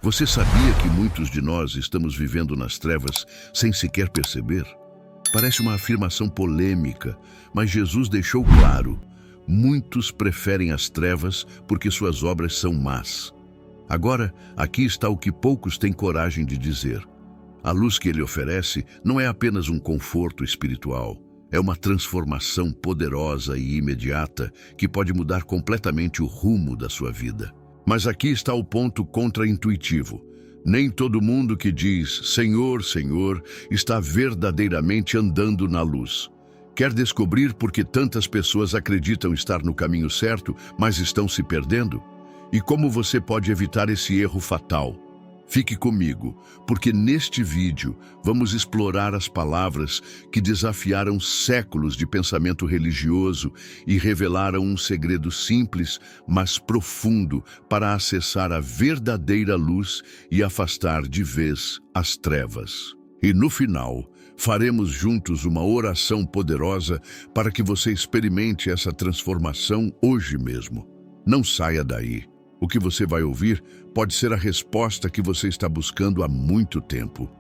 Você sabia que muitos de nós estamos vivendo nas trevas sem sequer perceber? Parece uma afirmação polêmica, mas Jesus deixou claro: muitos preferem as trevas porque suas obras são más. Agora, aqui está o que poucos têm coragem de dizer. A luz que ele oferece não é apenas um conforto espiritual, é uma transformação poderosa e imediata que pode mudar completamente o rumo da sua vida. Mas aqui está o ponto contraintuitivo. Nem todo mundo que diz Senhor, Senhor está verdadeiramente andando na luz. Quer descobrir por que tantas pessoas acreditam estar no caminho certo, mas estão se perdendo? E como você pode evitar esse erro fatal? Fique comigo, porque neste vídeo vamos explorar as palavras que desafiaram séculos de pensamento religioso e revelaram um segredo simples, mas profundo, para acessar a verdadeira luz e afastar de vez as trevas. E no final, faremos juntos uma oração poderosa para que você experimente essa transformação hoje mesmo. Não saia daí. O que você vai ouvir pode ser a resposta que você está buscando há muito tempo.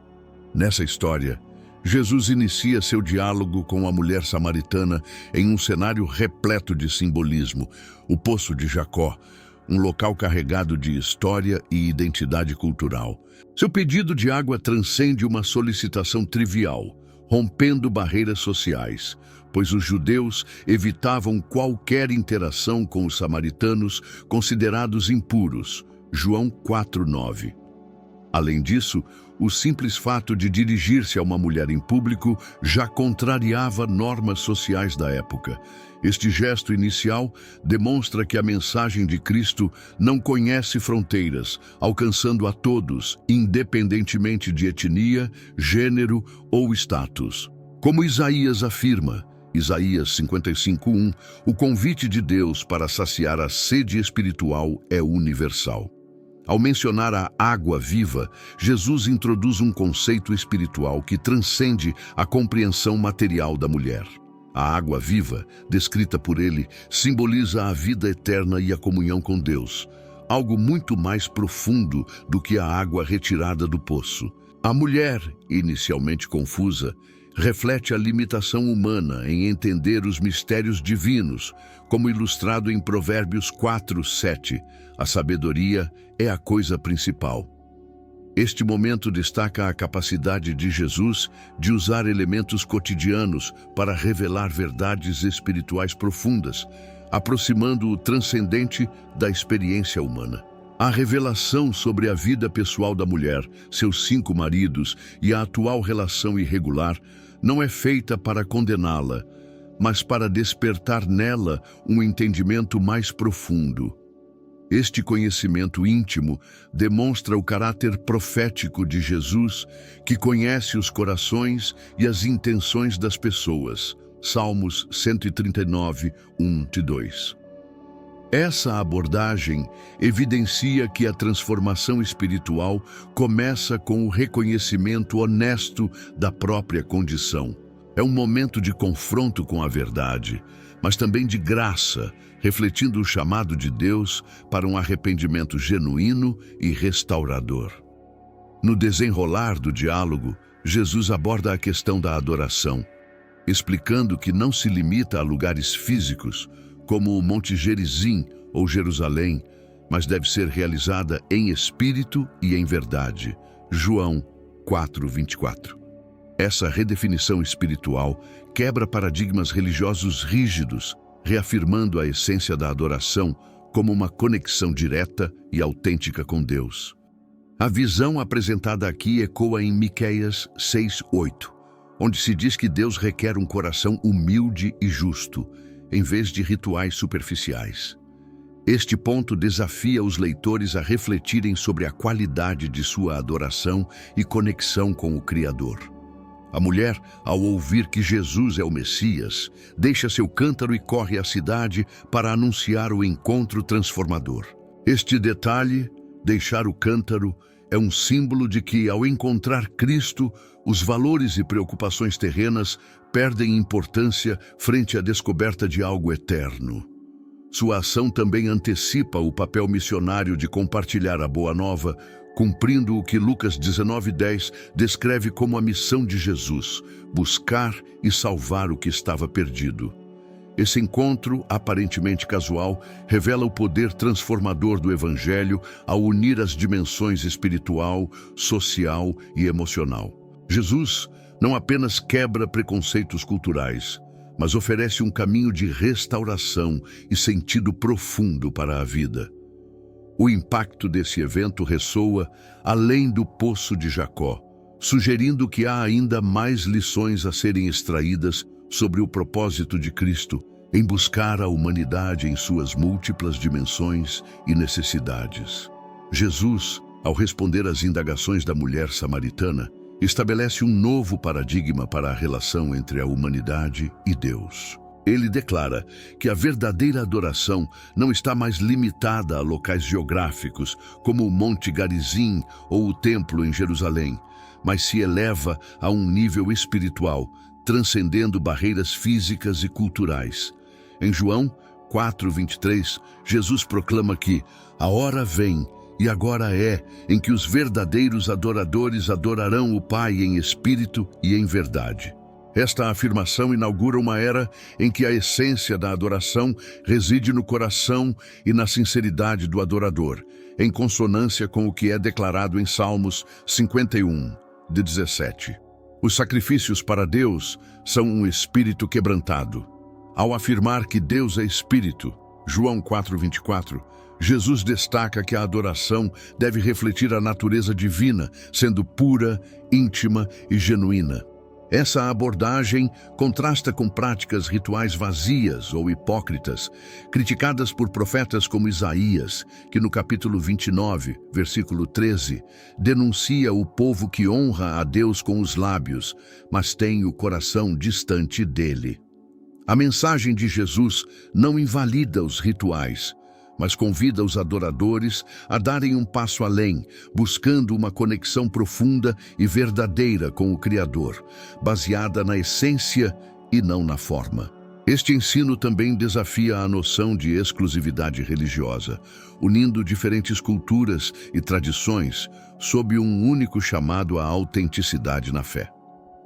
Nessa história, Jesus inicia seu diálogo com a mulher samaritana em um cenário repleto de simbolismo, o Poço de Jacó, um local carregado de história e identidade cultural. Seu pedido de água transcende uma solicitação trivial, rompendo barreiras sociais, pois os judeus evitavam qualquer interação com os samaritanos considerados impuros. João 4:9. Além disso, o simples fato de dirigir-se a uma mulher em público já contrariava normas sociais da época. Este gesto inicial demonstra que a mensagem de Cristo não conhece fronteiras, alcançando a todos, independentemente de etnia, gênero ou status. Como Isaías afirma, Isaías 55:1, o convite de Deus para saciar a sede espiritual é universal. Ao mencionar a água viva, Jesus introduz um conceito espiritual que transcende a compreensão material da mulher. A água viva, descrita por ele, simboliza a vida eterna e a comunhão com Deus, algo muito mais profundo do que a água retirada do poço. A mulher, inicialmente confusa, reflete a limitação humana em entender os mistérios divinos, como ilustrado em Provérbios 4:7. A sabedoria é a coisa principal. Este momento destaca a capacidade de Jesus de usar elementos cotidianos para revelar verdades espirituais profundas, aproximando o transcendente da experiência humana. A revelação sobre a vida pessoal da mulher, seus 5 maridos e a atual relação irregular não é feita para condená-la, mas para despertar nela um entendimento mais profundo. Este conhecimento íntimo demonstra o caráter profético de Jesus, que conhece os corações e as intenções das pessoas. Salmos 139, 1-2. Essa abordagem evidencia que a transformação espiritual começa com o reconhecimento honesto da própria condição. É um momento de confronto com a verdade, mas também de graça, refletindo o chamado de Deus para um arrependimento genuíno e restaurador. No desenrolar do diálogo, Jesus aborda a questão da adoração, explicando que não se limita a lugares físicos, como o Monte Gerizim ou Jerusalém, mas deve ser realizada em espírito e em verdade. João 4:24. Essa redefinição espiritual quebra paradigmas religiosos rígidos, reafirmando a essência da adoração como uma conexão direta e autêntica com Deus. A visão apresentada aqui ecoa em Miqueias 6:8, onde se diz que Deus requer um coração humilde e justo, em vez de rituais superficiais. Este ponto desafia os leitores a refletirem sobre a qualidade de sua adoração e conexão com o Criador. A mulher, ao ouvir que Jesus é o Messias, deixa seu cântaro e corre à cidade para anunciar o encontro transformador. Este detalhe, deixar o cântaro, é um símbolo de que, ao encontrar Cristo, os valores e preocupações terrenas perdem importância frente à descoberta de algo eterno. Sua ação também antecipa o papel missionário de compartilhar a Boa Nova, cumprindo o que Lucas 19:10 descreve como a missão de Jesus: buscar e salvar o que estava perdido. Esse encontro, aparentemente casual, revela o poder transformador do Evangelho ao unir as dimensões espiritual, social e emocional. Jesus não apenas quebra preconceitos culturais, mas oferece um caminho de restauração e sentido profundo para a vida. O impacto desse evento ressoa além do poço de Jacó, sugerindo que há ainda mais lições a serem extraídas sobre o propósito de Cristo em buscar a humanidade em suas múltiplas dimensões e necessidades. Jesus, ao responder às indagações da mulher samaritana, estabelece um novo paradigma para a relação entre a humanidade e Deus. Ele declara que a verdadeira adoração não está mais limitada a locais geográficos, como o Monte Garizim ou o Templo em Jerusalém, mas se eleva a um nível espiritual, transcendendo barreiras físicas e culturais. Em João 4:23, Jesus proclama que a hora vem, e agora é, em que os verdadeiros adoradores adorarão o Pai em espírito e em verdade. Esta afirmação inaugura uma era em que a essência da adoração reside no coração e na sinceridade do adorador, em consonância com o que é declarado em Salmos 51:17. Os sacrifícios para Deus são um espírito quebrantado. Ao afirmar que Deus é espírito, João 4:24, Jesus destaca que a adoração deve refletir a natureza divina, sendo pura, íntima e genuína. Essa abordagem contrasta com práticas rituais vazias ou hipócritas, criticadas por profetas como Isaías, que no capítulo 29, versículo 13, denuncia o povo que honra a Deus com os lábios, mas tem o coração distante dele. A mensagem de Jesus não invalida os rituais, mas convida os adoradores a darem um passo além, buscando uma conexão profunda e verdadeira com o Criador, baseada na essência e não na forma. Este ensino também desafia a noção de exclusividade religiosa, unindo diferentes culturas e tradições sob um único chamado à autenticidade na fé.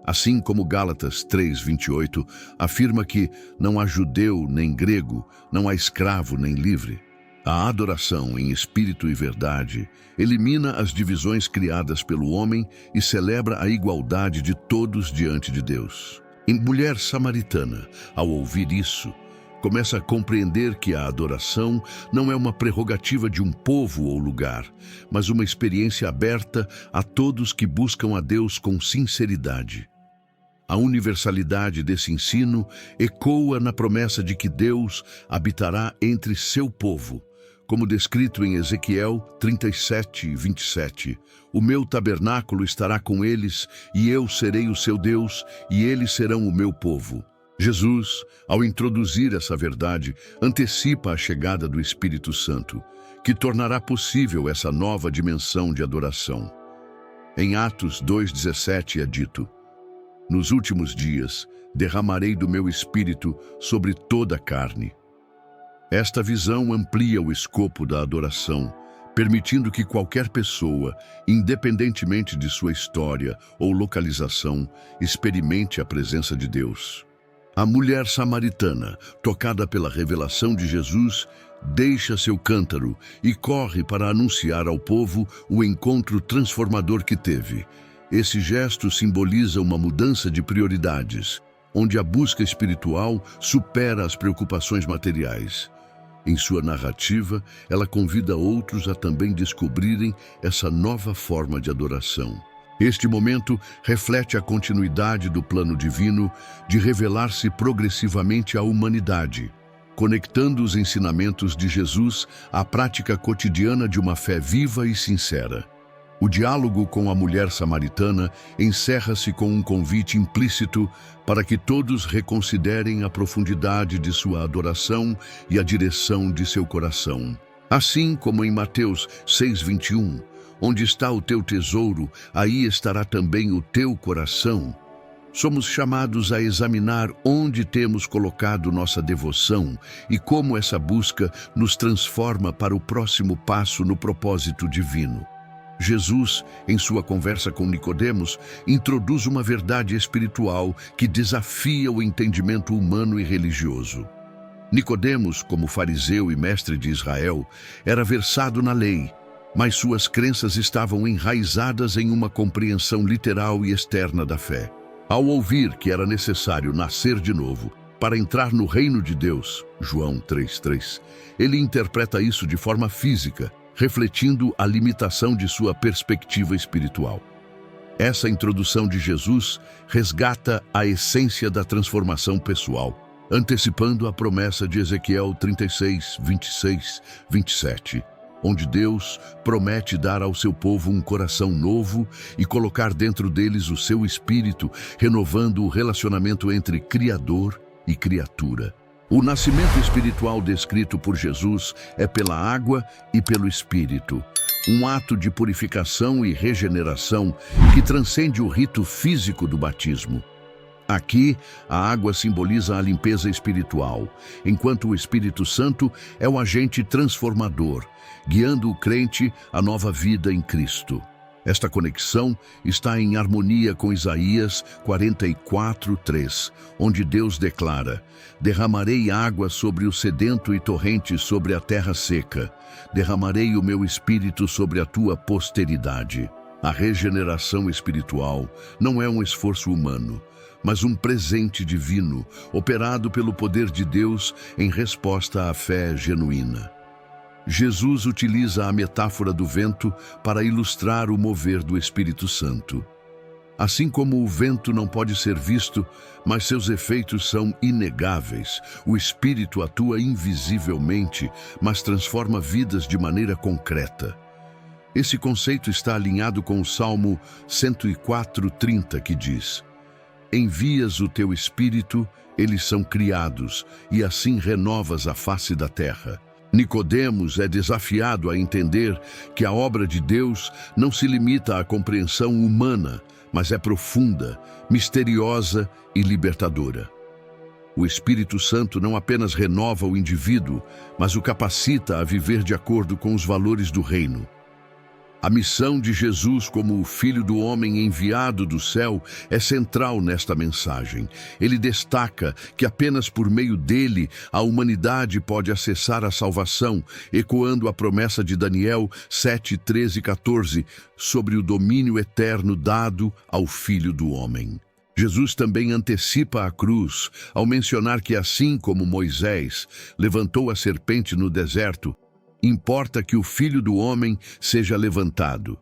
Assim como Gálatas 3:28 afirma que não há judeu nem grego, não há escravo nem livre. A adoração em espírito e verdade elimina as divisões criadas pelo homem e celebra a igualdade de todos diante de Deus. A mulher samaritana, ao ouvir isso, começa a compreender que a adoração não é uma prerrogativa de um povo ou lugar, mas uma experiência aberta a todos que buscam a Deus com sinceridade. A universalidade desse ensino ecoa na promessa de que Deus habitará entre seu povo, como descrito em Ezequiel 37:27. O meu tabernáculo estará com eles, e eu serei o seu Deus, e eles serão o meu povo. Jesus, ao introduzir essa verdade, antecipa a chegada do Espírito Santo, que tornará possível essa nova dimensão de adoração. Em Atos 2:17 é dito: nos últimos dias, derramarei do meu espírito sobre toda a carne. Esta visão amplia o escopo da adoração, permitindo que qualquer pessoa, independentemente de sua história ou localização, experimente a presença de Deus. A mulher samaritana, tocada pela revelação de Jesus, deixa seu cântaro e corre para anunciar ao povo o encontro transformador que teve. Esse gesto simboliza uma mudança de prioridades, onde a busca espiritual supera as preocupações materiais. Em sua narrativa, ela convida outros a também descobrirem essa nova forma de adoração. Este momento reflete a continuidade do plano divino de revelar-se progressivamente à humanidade, conectando os ensinamentos de Jesus à prática cotidiana de uma fé viva e sincera. O diálogo com a mulher samaritana encerra-se com um convite implícito para que todos reconsiderem a profundidade de sua adoração e a direção de seu coração. Assim como em Mateus 6:21, onde está o teu tesouro, aí estará também o teu coração. Somos chamados a examinar onde temos colocado nossa devoção e como essa busca nos transforma para o próximo passo no propósito divino. Jesus, em sua conversa com Nicodemos, introduz uma verdade espiritual que desafia o entendimento humano e religioso. Nicodemos, como fariseu e mestre de Israel, era versado na lei, mas suas crenças estavam enraizadas em uma compreensão literal e externa da fé. Ao ouvir que era necessário nascer de novo para entrar no reino de Deus, João 3:3, ele interpreta isso de forma física, refletindo a limitação de sua perspectiva espiritual. Essa introdução de Jesus resgata a essência da transformação pessoal, antecipando a promessa de Ezequiel 36, 26, 27, onde Deus promete dar ao seu povo um coração novo e colocar dentro deles o seu espírito, renovando o relacionamento entre Criador e criatura. O nascimento espiritual descrito por Jesus é pela água e pelo Espírito, um ato de purificação e regeneração que transcende o rito físico do batismo. Aqui, a água simboliza a limpeza espiritual, enquanto o Espírito Santo é o agente transformador, guiando o crente à nova vida em Cristo. Esta conexão está em harmonia com Isaías 44:3, onde Deus declara: derramarei água sobre o sedento e torrentes sobre a terra seca. Derramarei o meu espírito sobre a tua posteridade. A regeneração espiritual não é um esforço humano, mas um presente divino, operado pelo poder de Deus em resposta à fé genuína. Jesus utiliza a metáfora do vento para ilustrar o mover do Espírito Santo. Assim como o vento não pode ser visto, mas seus efeitos são inegáveis, o Espírito atua invisivelmente, mas transforma vidas de maneira concreta. Esse conceito está alinhado com o Salmo 104:30, que diz: envias o teu Espírito, eles são criados, e assim renovas a face da terra. Nicodemos é desafiado a entender que a obra de Deus não se limita à compreensão humana, mas é profunda, misteriosa e libertadora. O Espírito Santo não apenas renova o indivíduo, mas o capacita a viver de acordo com os valores do reino. A missão de Jesus como o Filho do Homem enviado do céu é central nesta mensagem. Ele destaca que apenas por meio dele a humanidade pode acessar a salvação, ecoando a promessa de Daniel 7:13-14 sobre o domínio eterno dado ao Filho do Homem. Jesus também antecipa a cruz ao mencionar que assim como Moisés levantou a serpente no deserto, importa que o Filho do Homem seja levantado.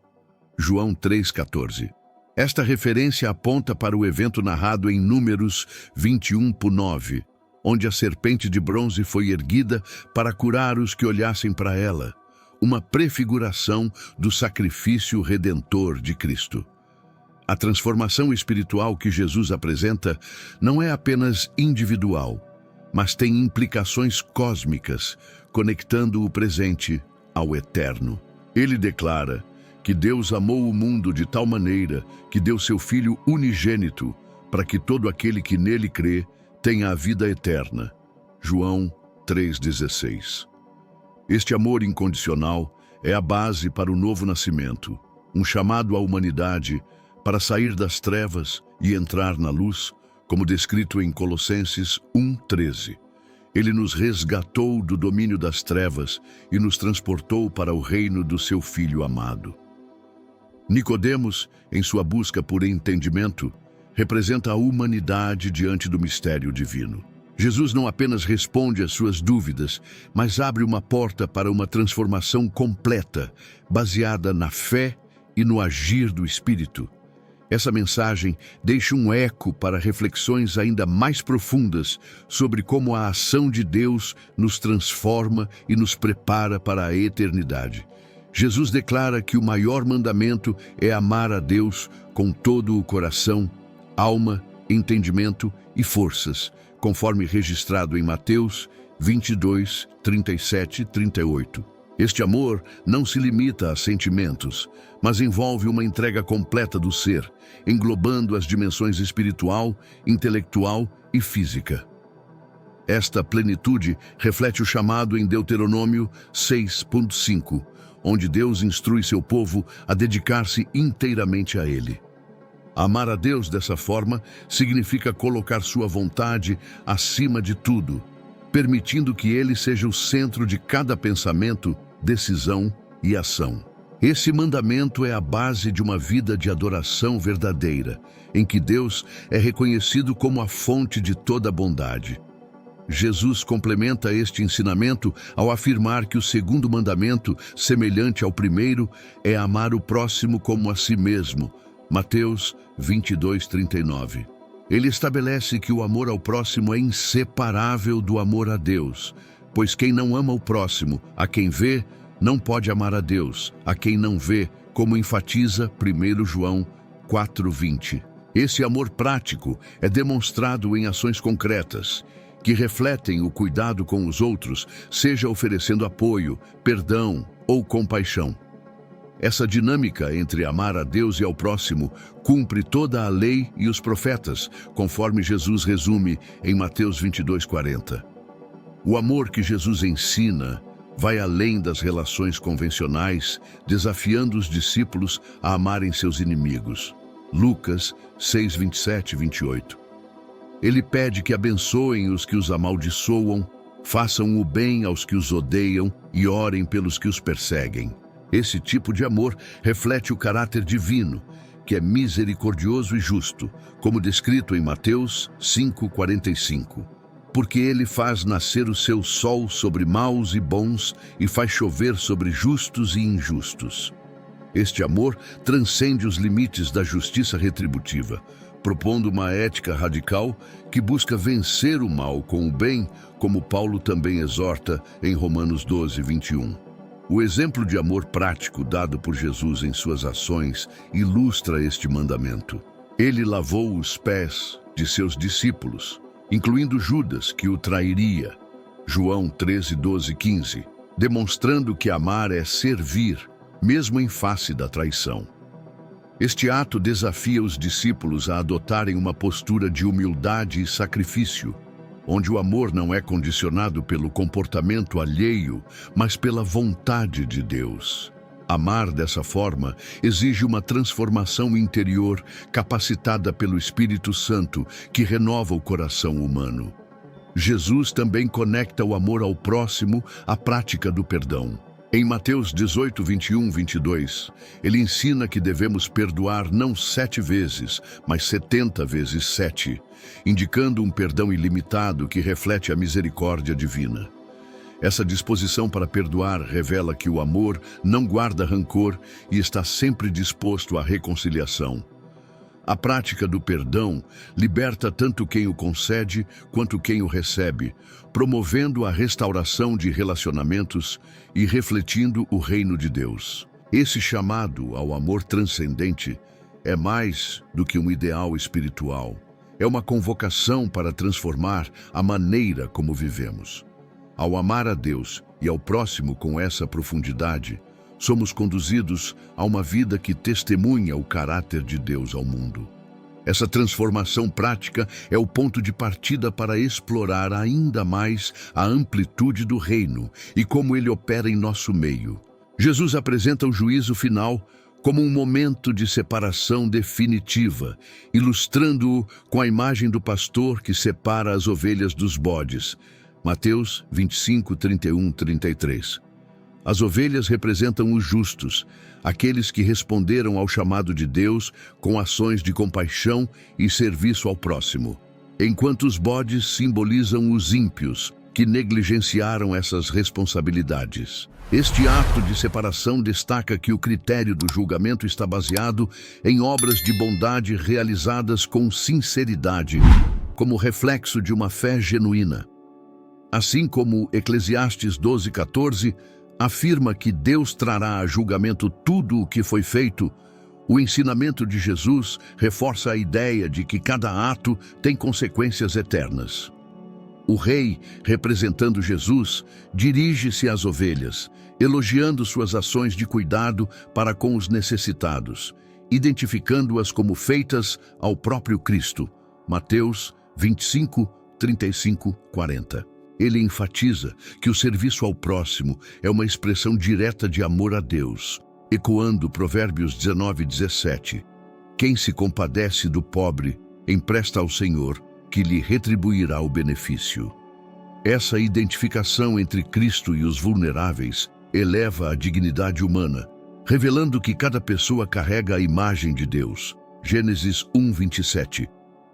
João 3:14. Esta referência aponta para o evento narrado em Números 21:9, onde a serpente de bronze foi erguida para curar os que olhassem para ela, uma prefiguração do sacrifício redentor de Cristo. A transformação espiritual que Jesus apresenta não é apenas individual, mas tem implicações cósmicas, conectando o presente ao eterno. Ele declara que Deus amou o mundo de tal maneira que deu seu Filho unigênito para que todo aquele que nele crê tenha a vida eterna. João 3:16. Este amor incondicional é a base para o novo nascimento, um chamado à humanidade para sair das trevas e entrar na luz, como descrito em Colossenses 1:13. Ele nos resgatou do domínio das trevas e nos transportou para o reino do seu Filho amado. Nicodemos, em sua busca por entendimento, representa a humanidade diante do mistério divino. Jesus não apenas responde às suas dúvidas, mas abre uma porta para uma transformação completa, baseada na fé e no agir do Espírito. Essa mensagem deixa um eco para reflexões ainda mais profundas sobre como a ação de Deus nos transforma e nos prepara para a eternidade. Jesus declara que o maior mandamento é amar a Deus com todo o coração, alma, entendimento e forças, conforme registrado em Mateus 22, 37 e 38. Este amor não se limita a sentimentos, mas envolve uma entrega completa do ser, englobando as dimensões espiritual, intelectual e física. Esta plenitude reflete o chamado em Deuteronômio 6:5, onde Deus instrui seu povo a dedicar-se inteiramente a Ele. Amar a Deus dessa forma significa colocar sua vontade acima de tudo, permitindo que Ele seja o centro de cada pensamento, decisão e ação. Esse mandamento é a base de uma vida de adoração verdadeira, em que Deus é reconhecido como a fonte de toda bondade. Jesus complementa este ensinamento ao afirmar que o segundo mandamento, semelhante ao primeiro, é amar o próximo como a si mesmo. Mateus 22:39. Ele estabelece que o amor ao próximo é inseparável do amor a Deus, pois quem não ama o próximo, a quem vê, não pode amar a Deus, a quem não vê, como enfatiza 1 João 4:20. Esse amor prático é demonstrado em ações concretas, que refletem o cuidado com os outros, seja oferecendo apoio, perdão ou compaixão. Essa dinâmica entre amar a Deus e ao próximo cumpre toda a lei e os profetas, conforme Jesus resume em Mateus 22:40. O amor que Jesus ensina vai além das relações convencionais, desafiando os discípulos a amarem seus inimigos. Lucas 6:27-28. Ele pede que abençoem os que os amaldiçoam, façam o bem aos que os odeiam e orem pelos que os perseguem. Esse tipo de amor reflete o caráter divino, que é misericordioso e justo, como descrito em Mateus 5:45. Porque ele faz nascer o seu sol sobre maus e bons e faz chover sobre justos e injustos. Este amor transcende os limites da justiça retributiva, propondo uma ética radical que busca vencer o mal com o bem, como Paulo também exorta em Romanos 12:21. O exemplo de amor prático dado por Jesus em suas ações ilustra este mandamento. Ele lavou os pés de seus discípulos, incluindo Judas, que o trairia, João 13:12-15, demonstrando que amar é servir, mesmo em face da traição. Este ato desafia os discípulos a adotarem uma postura de humildade e sacrifício, onde o amor não é condicionado pelo comportamento alheio, mas pela vontade de Deus. Amar dessa forma exige uma transformação interior capacitada pelo Espírito Santo, que renova o coração humano. Jesus também conecta o amor ao próximo à prática do perdão. Em Mateus 18:21-22, ele ensina que devemos perdoar não 7 vezes, mas 70 vezes 7, indicando um perdão ilimitado que reflete a misericórdia divina. Essa disposição para perdoar revela que o amor não guarda rancor e está sempre disposto à reconciliação. A prática do perdão liberta tanto quem o concede quanto quem o recebe, promovendo a restauração de relacionamentos e refletindo o reino de Deus. Esse chamado ao amor transcendente é mais do que um ideal espiritual. É uma convocação para transformar a maneira como vivemos. Ao amar a Deus e ao próximo com essa profundidade, somos conduzidos a uma vida que testemunha o caráter de Deus ao mundo. Essa transformação prática é o ponto de partida para explorar ainda mais a amplitude do reino e como ele opera em nosso meio. Jesus apresenta o juízo final como um momento de separação definitiva, ilustrando-o com a imagem do pastor que separa as ovelhas dos bodes. Mateus 25:31-33. As ovelhas representam os justos, aqueles que responderam ao chamado de Deus com ações de compaixão e serviço ao próximo, enquanto os bodes simbolizam os ímpios, que negligenciaram essas responsabilidades. Este ato de separação destaca que o critério do julgamento está baseado em obras de bondade realizadas com sinceridade, como reflexo de uma fé genuína. Assim como Eclesiastes 12:14 afirma que Deus trará a julgamento tudo o que foi feito, o ensinamento de Jesus reforça a ideia de que cada ato tem consequências eternas. O rei, representando Jesus, dirige-se às ovelhas, elogiando suas ações de cuidado para com os necessitados, identificando-as como feitas ao próprio Cristo. Mateus 25:35-40. Ele enfatiza que o serviço ao próximo é uma expressão direta de amor a Deus, ecoando Provérbios 19:17. Quem se compadece do pobre, empresta ao Senhor, que lhe retribuirá o benefício. Essa identificação entre Cristo e os vulneráveis eleva a dignidade humana, revelando que cada pessoa carrega a imagem de Deus. Gênesis 1:27.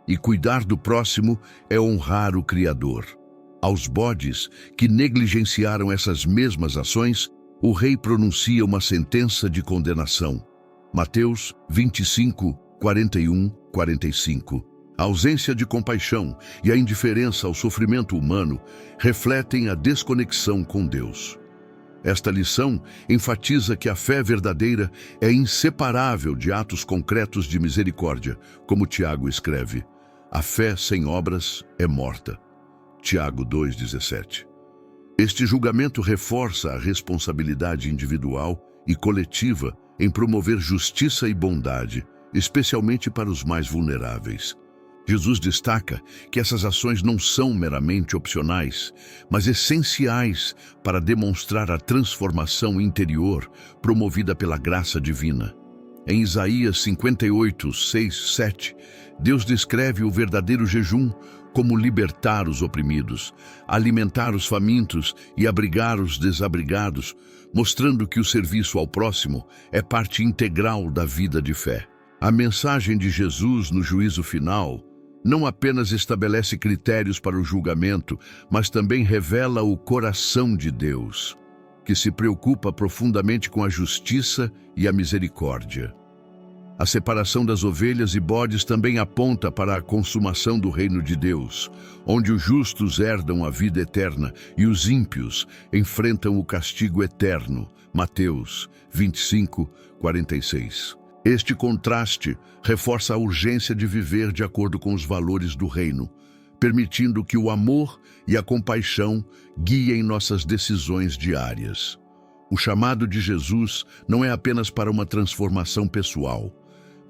E cuidar do próximo é honrar o Criador. Aos bodes que negligenciaram essas mesmas ações, o rei pronuncia uma sentença de condenação. Mateus 25:41-45. A ausência de compaixão e a indiferença ao sofrimento humano refletem a desconexão com Deus. Esta lição enfatiza que a fé verdadeira é inseparável de atos concretos de misericórdia, como Tiago escreve. A fé sem obras é morta. Tiago 2:17. Este julgamento reforça a responsabilidade individual e coletiva em promover justiça e bondade, especialmente para os mais vulneráveis. Jesus destaca que essas ações não são meramente opcionais, mas essenciais para demonstrar a transformação interior promovida pela graça divina. Em Isaías 58:6-7, Deus descreve o verdadeiro jejum como libertar os oprimidos, alimentar os famintos e abrigar os desabrigados, mostrando que o serviço ao próximo é parte integral da vida de fé. A mensagem de Jesus no juízo final não apenas estabelece critérios para o julgamento, mas também revela o coração de Deus, que se preocupa profundamente com a justiça e a misericórdia. A separação das ovelhas e bodes também aponta para a consumação do reino de Deus, onde os justos herdam a vida eterna e os ímpios enfrentam o castigo eterno. Mateus 25:46. Este contraste reforça a urgência de viver de acordo com os valores do reino, permitindo que o amor e a compaixão guiem nossas decisões diárias. O chamado de Jesus não é apenas para uma transformação pessoal,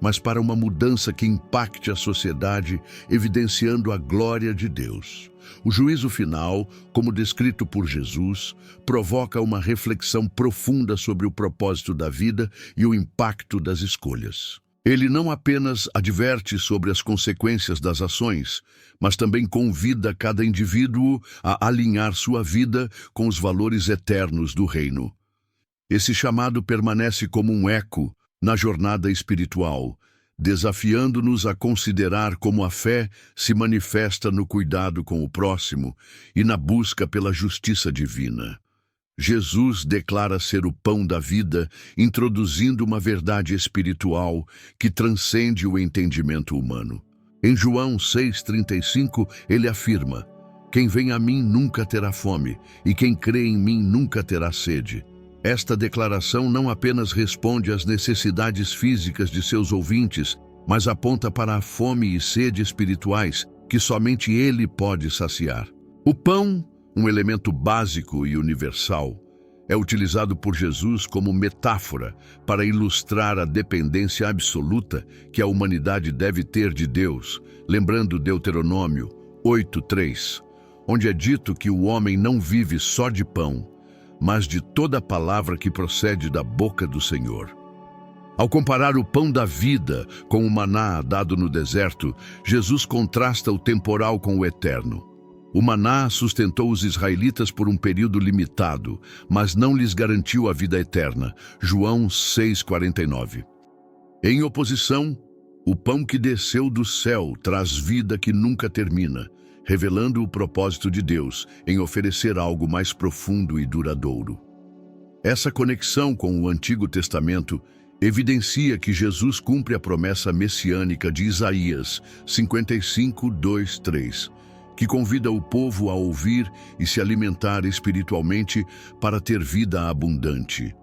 mas para uma mudança que impacte a sociedade, evidenciando a glória de Deus. O juízo final, como descrito por Jesus, provoca uma reflexão profunda sobre o propósito da vida e o impacto das escolhas. Ele não apenas adverte sobre as consequências das ações, mas também convida cada indivíduo a alinhar sua vida com os valores eternos do reino. Esse chamado permanece como um eco na jornada espiritual, desafiando-nos a considerar como a fé se manifesta no cuidado com o próximo e na busca pela justiça divina. Jesus declara ser o pão da vida, introduzindo uma verdade espiritual que transcende o entendimento humano. Em João 6,35, ele afirma: "Quem vem a mim nunca terá fome, e quem crê em mim nunca terá sede." Esta declaração não apenas responde às necessidades físicas de seus ouvintes, mas aponta para a fome e sede espirituais que somente Ele pode saciar. O pão, um elemento básico e universal, é utilizado por Jesus como metáfora para ilustrar a dependência absoluta que a humanidade deve ter de Deus, lembrando Deuteronômio 8:3, onde é dito que o homem não vive só de pão, mas de toda palavra que procede da boca do Senhor. Ao comparar o pão da vida com o maná dado no deserto, Jesus contrasta o temporal com o eterno. O maná sustentou os israelitas por um período limitado, mas não lhes garantiu a vida eterna. João 6,49. Em oposição, o pão que desceu do céu traz vida que nunca termina, revelando o propósito de Deus em oferecer algo mais profundo e duradouro. Essa conexão com o Antigo Testamento evidencia que Jesus cumpre a promessa messiânica de Isaías 55:2-3, que convida o povo a ouvir e se alimentar espiritualmente para ter vida abundante.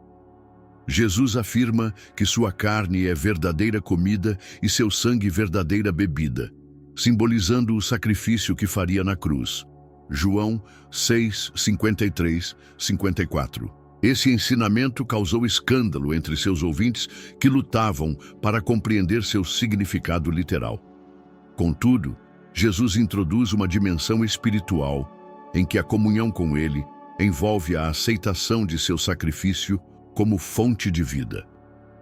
Jesus afirma que sua carne é verdadeira comida e seu sangue verdadeira bebida, simbolizando o sacrifício que faria na cruz. João 6:53-54. Esse ensinamento causou escândalo entre seus ouvintes que lutavam para compreender seu significado literal. Contudo, Jesus introduz uma dimensão espiritual, em que a comunhão com Ele envolve a aceitação de seu sacrifício como fonte de vida.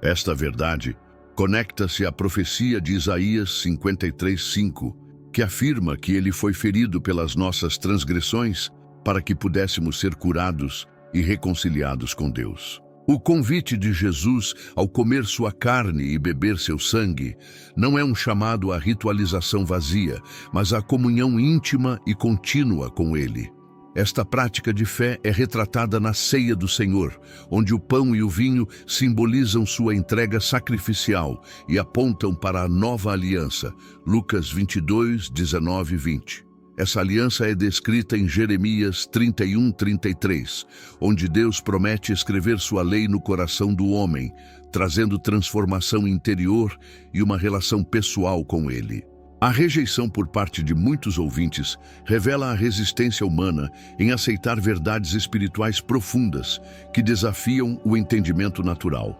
Esta verdade conecta-se à profecia de Isaías 53:5, que afirma que Ele foi ferido pelas nossas transgressões para que pudéssemos ser curados e reconciliados com Deus. O convite de Jesus ao comer sua carne e beber seu sangue não é um chamado à ritualização vazia, mas à comunhão íntima e contínua com Ele. Esta prática de fé é retratada na ceia do Senhor, onde o pão e o vinho simbolizam sua entrega sacrificial e apontam para a nova aliança. Lucas 22, 19 e 20. Essa aliança é descrita em Jeremias 31:33, onde Deus promete escrever sua lei no coração do homem, trazendo transformação interior e uma relação pessoal com Ele. A rejeição por parte de muitos ouvintes revela a resistência humana em aceitar verdades espirituais profundas que desafiam o entendimento natural.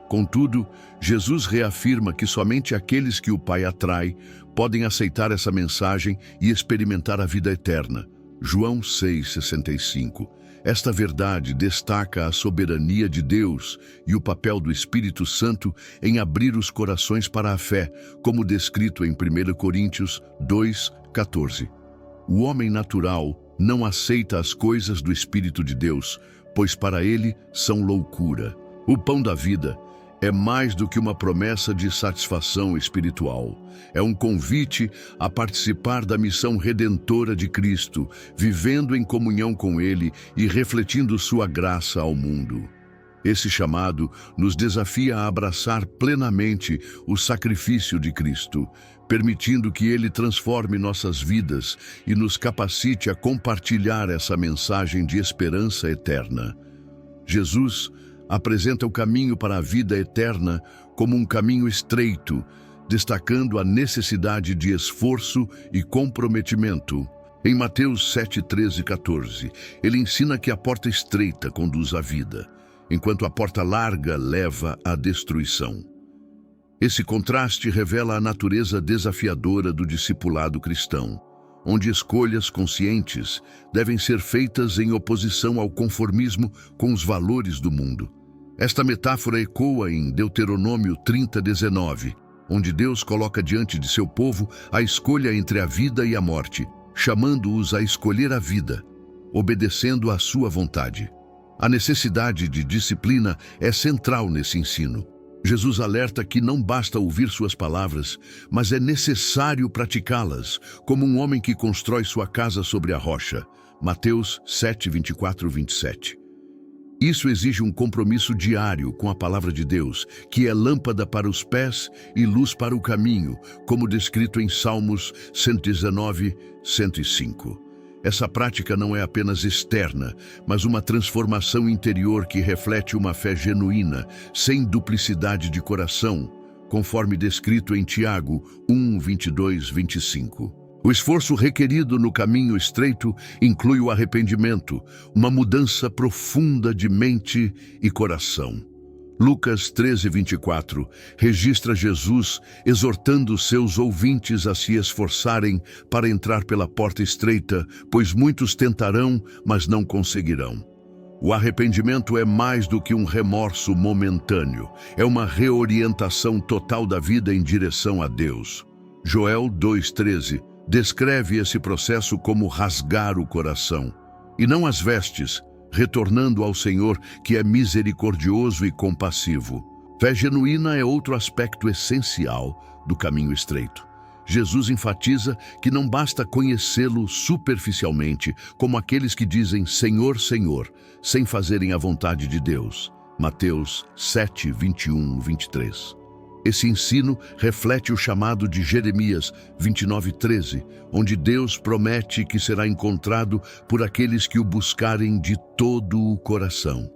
Contudo, Jesus reafirma que somente aqueles que o Pai atrai podem aceitar essa mensagem e experimentar a vida eterna. João 6,65. Esta verdade destaca a soberania de Deus e o papel do Espírito Santo em abrir os corações para a fé, como descrito em 1 Coríntios 2,14. O homem natural não aceita as coisas do Espírito de Deus, pois para ele são loucura. O pão da vida é mais do que uma promessa de satisfação espiritual. É um convite a participar da missão redentora de Cristo, vivendo em comunhão com Ele e refletindo sua graça ao mundo. Esse chamado nos desafia a abraçar plenamente o sacrifício de Cristo, permitindo que Ele transforme nossas vidas e nos capacite a compartilhar essa mensagem de esperança eterna. Jesus apresenta o caminho para a vida eterna como um caminho estreito, destacando a necessidade de esforço e comprometimento. Em Mateus 7:13 e 14, ele ensina que a porta estreita conduz à vida, enquanto a porta larga leva à destruição. Esse contraste revela a natureza desafiadora do discipulado cristão, onde escolhas conscientes devem ser feitas em oposição ao conformismo com os valores do mundo. Esta metáfora ecoa em Deuteronômio 30:19, onde Deus coloca diante de seu povo a escolha entre a vida e a morte, chamando-os a escolher a vida, obedecendo à sua vontade. A necessidade de disciplina é central nesse ensino. Jesus alerta que não basta ouvir suas palavras, mas é necessário praticá-las, como um homem que constrói sua casa sobre a rocha. Mateus 7:24-27. Isso exige um compromisso diário com a palavra de Deus, que é lâmpada para os pés e luz para o caminho, como descrito em Salmos 119, 105. Essa prática não é apenas externa, mas uma transformação interior que reflete uma fé genuína, sem duplicidade de coração, conforme descrito em Tiago 1, 22, 25. O esforço requerido no caminho estreito inclui o arrependimento, uma mudança profunda de mente e coração. Lucas 13:24 registra Jesus exortando seus ouvintes a se esforçarem para entrar pela porta estreita, pois muitos tentarão, mas não conseguirão. O arrependimento é mais do que um remorso momentâneo, é uma reorientação total da vida em direção a Deus. Joel 2:13 descreve esse processo como rasgar o coração, e não as vestes, retornando ao Senhor, que é misericordioso e compassivo. Fé genuína é outro aspecto essencial do caminho estreito. Jesus enfatiza que não basta conhecê-lo superficialmente, como aqueles que dizem Senhor, Senhor, sem fazerem a vontade de Deus. Mateus 7, 21, 23. Esse ensino reflete o chamado de Jeremias 29:13, onde Deus promete que será encontrado por aqueles que o buscarem de todo o coração.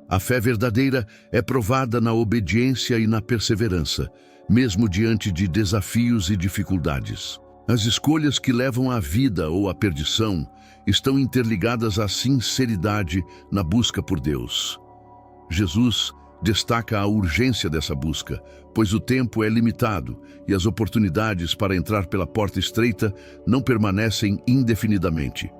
A fé verdadeira é provada na obediência e na perseverança, mesmo diante de desafios e dificuldades. As escolhas que levam à vida ou à perdição estão interligadas à sinceridade na busca por Deus. Jesus destaca a urgência dessa busca, pois o tempo é limitado e as oportunidades para entrar pela porta estreita não permanecem indefinidamente.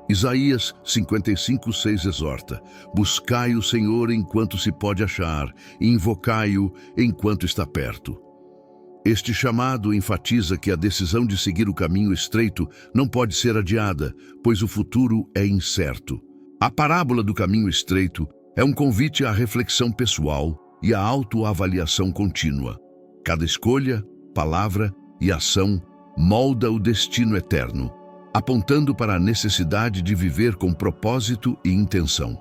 Isaías 55:6 exorta: buscai o Senhor enquanto se pode achar, e invocai-o enquanto está perto. Este chamado enfatiza que a decisão de seguir o caminho estreito não pode ser adiada, pois o futuro é incerto. A parábola do caminho estreito é um convite à reflexão pessoal e à autoavaliação contínua. Cada escolha, palavra e ação molda o destino eterno, apontando para a necessidade de viver com propósito e intenção.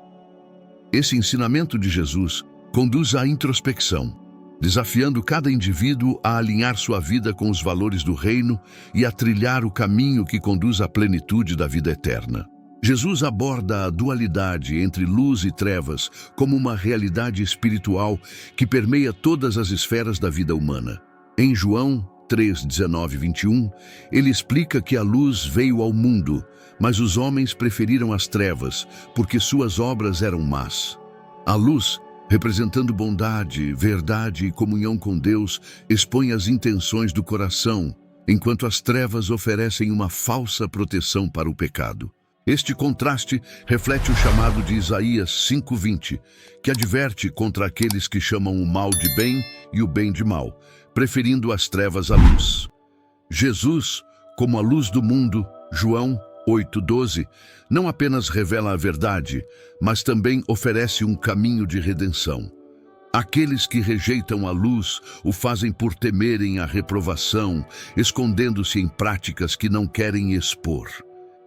Esse ensinamento de Jesus conduz à introspecção, desafiando cada indivíduo a alinhar sua vida com os valores do reino e a trilhar o caminho que conduz à plenitude da vida eterna. Jesus aborda a dualidade entre luz e trevas como uma realidade espiritual que permeia todas as esferas da vida humana. Em João 3:19-21, ele explica que a luz veio ao mundo, mas os homens preferiram as trevas, porque suas obras eram más. A luz, representando bondade, verdade e comunhão com Deus, expõe as intenções do coração, enquanto as trevas oferecem uma falsa proteção para o pecado. Este contraste reflete o chamado de Isaías 5:20, que adverte contra aqueles que chamam o mal de bem e o bem de mal, preferindo as trevas à luz. Jesus, como a luz do mundo, João 8:12, não apenas revela a verdade, mas também oferece um caminho de redenção. Aqueles que rejeitam a luz o fazem por temerem a reprovação, escondendo-se em práticas que não querem expor.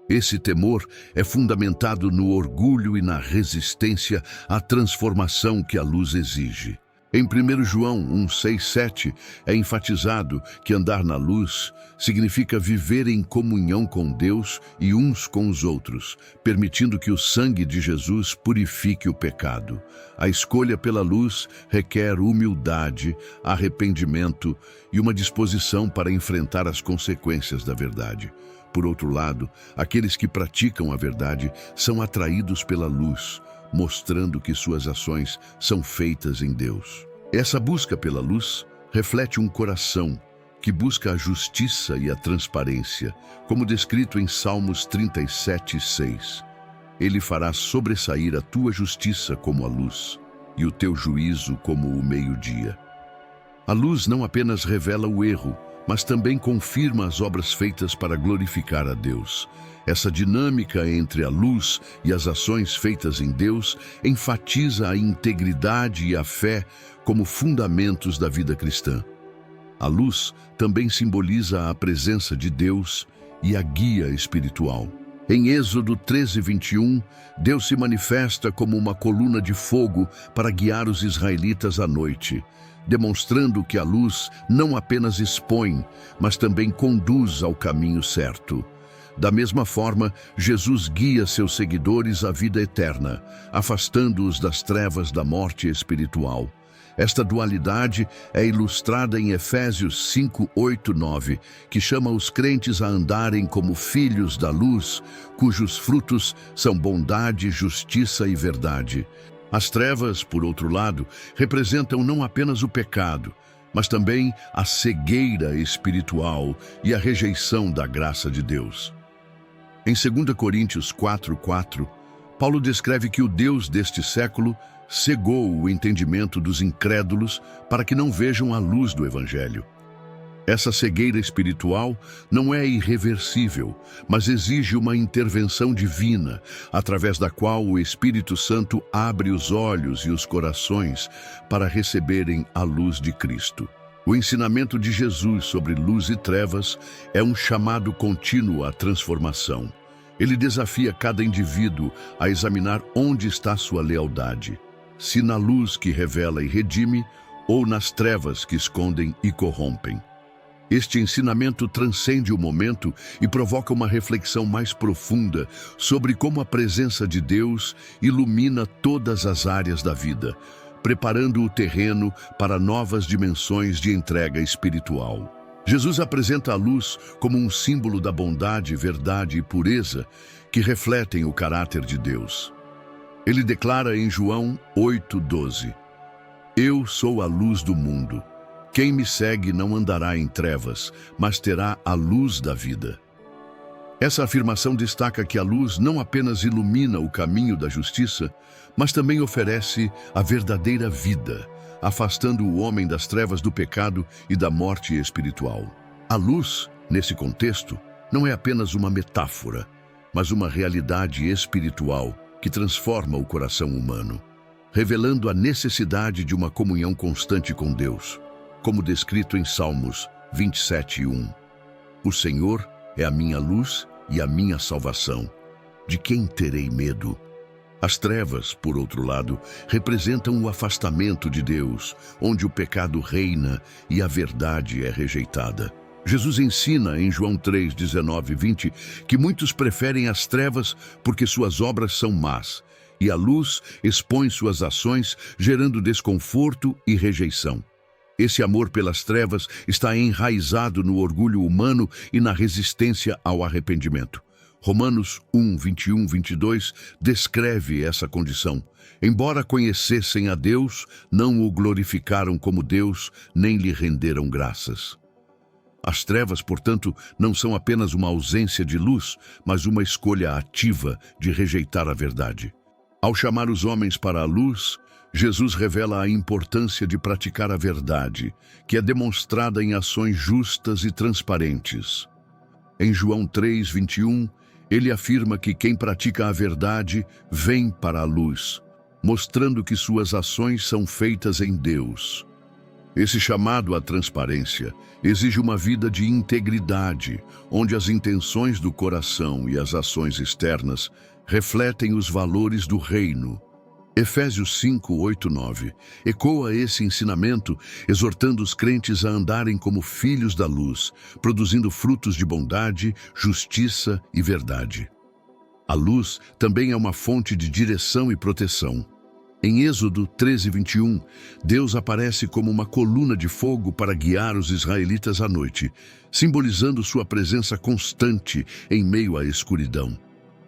Esse temor é fundamentado no orgulho e na resistência à transformação que a luz exige. Em 1 João 1:6-7 é enfatizado que andar na luz significa viver em comunhão com Deus e uns com os outros, permitindo que o sangue de Jesus purifique o pecado. A escolha pela luz requer humildade, arrependimento e uma disposição para enfrentar as consequências da verdade. Por outro lado, aqueles que praticam a verdade são atraídos pela luz, mostrando que suas ações são feitas em Deus. Essa busca pela luz reflete um coração que busca a justiça e a transparência, como descrito em Salmos 37:6. Ele fará sobressair a tua justiça como a luz, e o teu juízo como o meio-dia. A luz não apenas revela o erro, mas também confirma as obras feitas para glorificar a Deus. Essa dinâmica entre a luz e as ações feitas em Deus enfatiza a integridade e a fé como fundamentos da vida cristã. A luz também simboliza a presença de Deus e a guia espiritual. Em Êxodo 13:21, Deus se manifesta como uma coluna de fogo para guiar os israelitas à noite, demonstrando que a luz não apenas expõe, mas também conduz ao caminho certo. Da mesma forma, Jesus guia seus seguidores à vida eterna, afastando-os das trevas da morte espiritual. Esta dualidade é ilustrada em Efésios 5:8-9, que chama os crentes a andarem como filhos da luz, cujos frutos são bondade, justiça e verdade. As trevas, por outro lado, representam não apenas o pecado, mas também a cegueira espiritual e a rejeição da graça de Deus. Em 2 Coríntios 4:4, Paulo descreve que o Deus deste século cegou o entendimento dos incrédulos para que não vejam a luz do Evangelho. Essa cegueira espiritual não é irreversível, mas exige uma intervenção divina, através da qual o Espírito Santo abre os olhos e os corações para receberem a luz de Cristo. O ensinamento de Jesus sobre luz e trevas é um chamado contínuo à transformação. Ele desafia cada indivíduo a examinar onde está sua lealdade, se na luz que revela e redime, ou nas trevas que escondem e corrompem. Este ensinamento transcende o momento e provoca uma reflexão mais profunda sobre como a presença de Deus ilumina todas as áreas da vida, preparando o terreno para novas dimensões de entrega espiritual. Jesus apresenta a luz como um símbolo da bondade, verdade e pureza que refletem o caráter de Deus. Ele declara em João 8:12: Eu sou a luz do mundo. Quem me segue não andará em trevas, mas terá a luz da vida. Essa afirmação destaca que a luz não apenas ilumina o caminho da justiça, mas também oferece a verdadeira vida, afastando o homem das trevas do pecado e da morte espiritual. A luz, nesse contexto, não é apenas uma metáfora, mas uma realidade espiritual que transforma o coração humano, revelando a necessidade de uma comunhão constante com Deus, como descrito em Salmos 27:1. O Senhor é a minha luz e a minha salvação. De quem terei medo? As trevas, por outro lado, representam o afastamento de Deus, onde o pecado reina e a verdade é rejeitada. Jesus ensina em João 3:19-20 que muitos preferem as trevas porque suas obras são más, e a luz expõe suas ações, gerando desconforto e rejeição. Esse amor pelas trevas está enraizado no orgulho humano e na resistência ao arrependimento. Romanos 1:21-22 descreve essa condição. Embora conhecessem a Deus, não o glorificaram como Deus, nem lhe renderam graças. As trevas, portanto, não são apenas uma ausência de luz, mas uma escolha ativa de rejeitar a verdade. Ao chamar os homens para a luz, Jesus revela a importância de praticar a verdade, que é demonstrada em ações justas e transparentes. Em João 3:21, ele afirma que quem pratica a verdade vem para a luz, mostrando que suas ações são feitas em Deus. Esse chamado à transparência exige uma vida de integridade, onde as intenções do coração e as ações externas refletem os valores do reino. Efésios 5:8-9 ecoa esse ensinamento, exortando os crentes a andarem como filhos da luz, produzindo frutos de bondade, justiça e verdade. A luz também é uma fonte de direção e proteção. Em Êxodo 13:21, Deus aparece como uma coluna de fogo para guiar os israelitas à noite, simbolizando sua presença constante em meio à escuridão.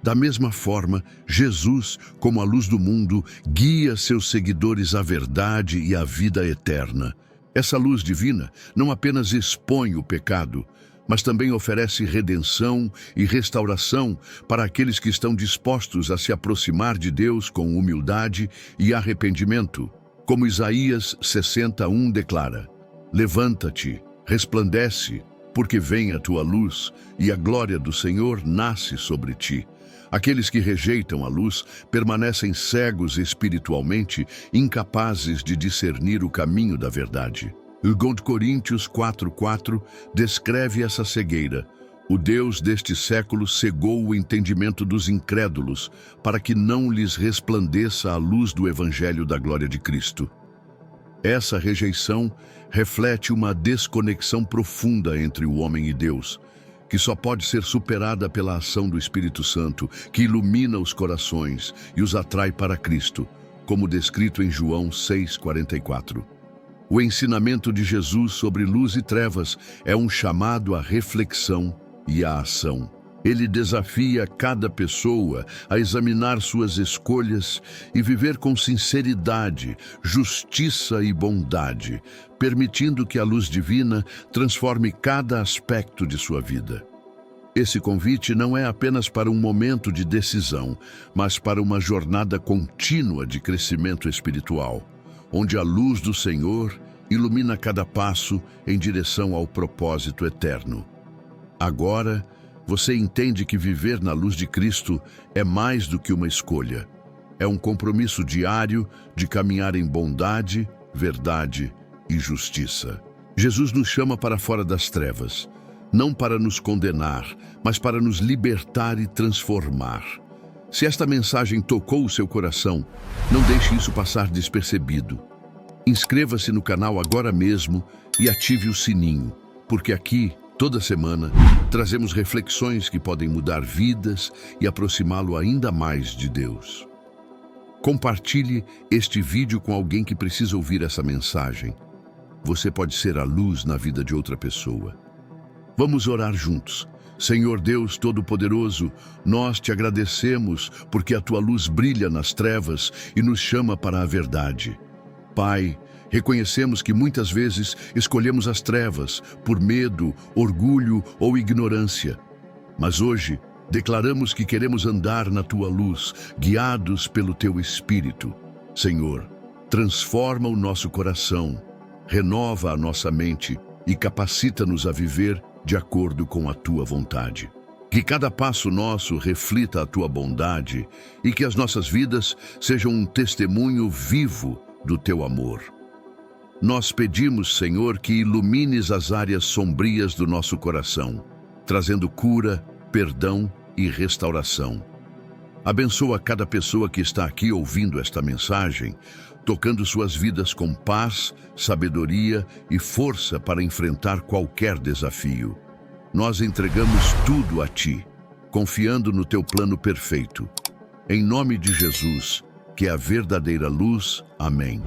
Da mesma forma, Jesus, como a luz do mundo, guia seus seguidores à verdade e à vida eterna. Essa luz divina não apenas expõe o pecado, mas também oferece redenção e restauração para aqueles que estão dispostos a se aproximar de Deus com humildade e arrependimento. Como Isaías 60:1 declara: Levanta-te, resplandece, porque vem a tua luz, e a glória do Senhor nasce sobre ti. Aqueles que rejeitam a luz permanecem cegos espiritualmente, incapazes de discernir o caminho da verdade. 2 Coríntios 4:4 descreve essa cegueira. O Deus deste século cegou o entendimento dos incrédulos, para que não lhes resplandeça a luz do Evangelho da glória de Cristo. Essa rejeição reflete uma desconexão profunda entre o homem e Deus, que só pode ser superada pela ação do Espírito Santo, que ilumina os corações e os atrai para Cristo, como descrito em João 6:44. O ensinamento de Jesus sobre luz e trevas é um chamado à reflexão e à ação. Ele desafia cada pessoa a examinar suas escolhas e viver com sinceridade, justiça e bondade, permitindo que a luz divina transforme cada aspecto de sua vida. Esse convite não é apenas para um momento de decisão, mas para uma jornada contínua de crescimento espiritual, onde a luz do Senhor ilumina cada passo em direção ao propósito eterno. Agora, você entende que viver na luz de Cristo é mais do que uma escolha. É um compromisso diário de caminhar em bondade, verdade e justiça. Jesus nos chama para fora das trevas, não para nos condenar, mas para nos libertar e transformar. Se esta mensagem tocou o seu coração, não deixe isso passar despercebido. Inscreva-se no canal agora mesmo e ative o sininho, porque aqui, toda semana, trazemos reflexões que podem mudar vidas e aproximá-lo ainda mais de Deus. Compartilhe este vídeo com alguém que precisa ouvir essa mensagem. Você pode ser a luz na vida de outra pessoa. Vamos orar juntos. Senhor Deus Todo-Poderoso, nós te agradecemos porque a tua luz brilha nas trevas e nos chama para a verdade. Pai, reconhecemos que muitas vezes escolhemos as trevas por medo, orgulho ou ignorância. Mas hoje, declaramos que queremos andar na tua luz, guiados pelo teu Espírito. Senhor, transforma o nosso coração, renova a nossa mente e capacita-nos a viver de acordo com a tua vontade. Que cada passo nosso reflita a tua bondade e que as nossas vidas sejam um testemunho vivo do teu amor. Nós pedimos, Senhor, que ilumines as áreas sombrias do nosso coração, trazendo cura, perdão e restauração. Abençoa cada pessoa que está aqui ouvindo esta mensagem, tocando suas vidas com paz, sabedoria e força para enfrentar qualquer desafio. Nós entregamos tudo a Ti, confiando no Teu plano perfeito. Em nome de Jesus, que é a verdadeira luz. Amém.